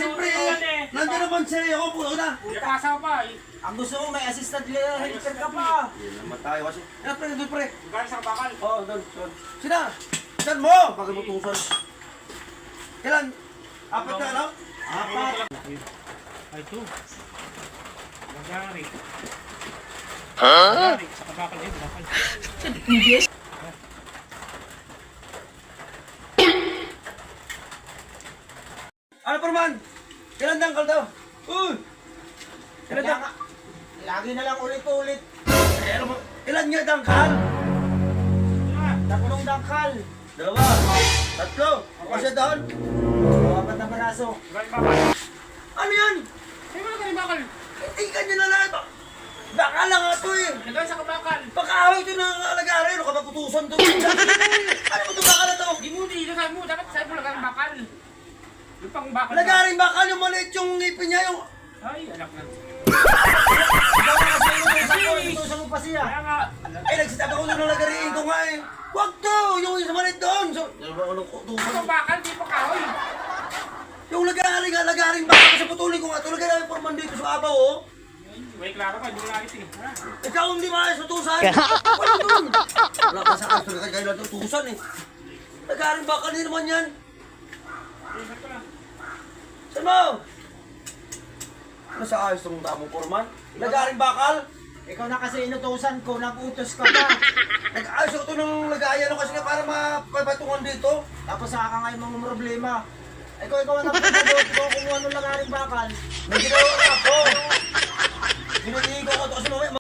siyempre nandiyan naman siya. Ako po na. Pasa pa eh. Ang gusto mo may assistant helper ka pa. Naman tayo kasi. Yan pre, doon pre. Galing sa bakal. Oo, doon. Sina? Saan mo? Pagkamutusan. Kailan? Apat na ano? Apat. Ay, ito. Magari. Magari. Sa kabakal eh, bakal. Ano pa naman? Kailan dangkal daw? Uy! Kailan Kaya dangkal? nga, lagi na lang ulit-ulit. Eh, ano mo? Kailan nga dangkal? Tatlong dangkal. Dalawa. Tatlo. Ako siya doon. Apat na baraso. Galing bakal. Ano yan? Ay, wala galing bakal. Hindi ka nyo na lang. Baka lang nga ito eh. Galing sa kabakal. Pagkaaway ito na alagarin. Ano ka maputusan to? Ano mo ito baka na to? Di mo dito sabi mo. Dapat sabi mo lang galing bakal. Yung pang bakal. Lagaring bakal yung maliit yung ngipin niya yung... Ay, anak na. Inutusan mo pa siya. Kaya nga. Ay, nagsisabi ko nung lagariin ko nga eh. Huwag to! Yung isa maliit doon. So, ano ko Ang bakal, di pa kahoy. yung lagaring bakal sa putulin ko nga. Ito lagaring porman dito sa abaw oh. May klaro ka, di mo nakit eh. Ha? Ikaw hindi maayos utusan. Wala doon. Wala ka sa ayos na kailan utusan eh. Lagaring bakal din naman yan. Saan mo? Ano sa ayos ng tamong porman? Lagaring bakal? Ikaw na kasi inutusan ko, nag-utos ka pa. Nag-ayos ako ito ng lagayan no, kasi nga para mapatungan dito. Tapos saka ka ngayon mga problema. Ikaw ang napapagod ko kung ano lang aring bakal. May ginawa ka ako. Giniligo ko ito kasi mamaya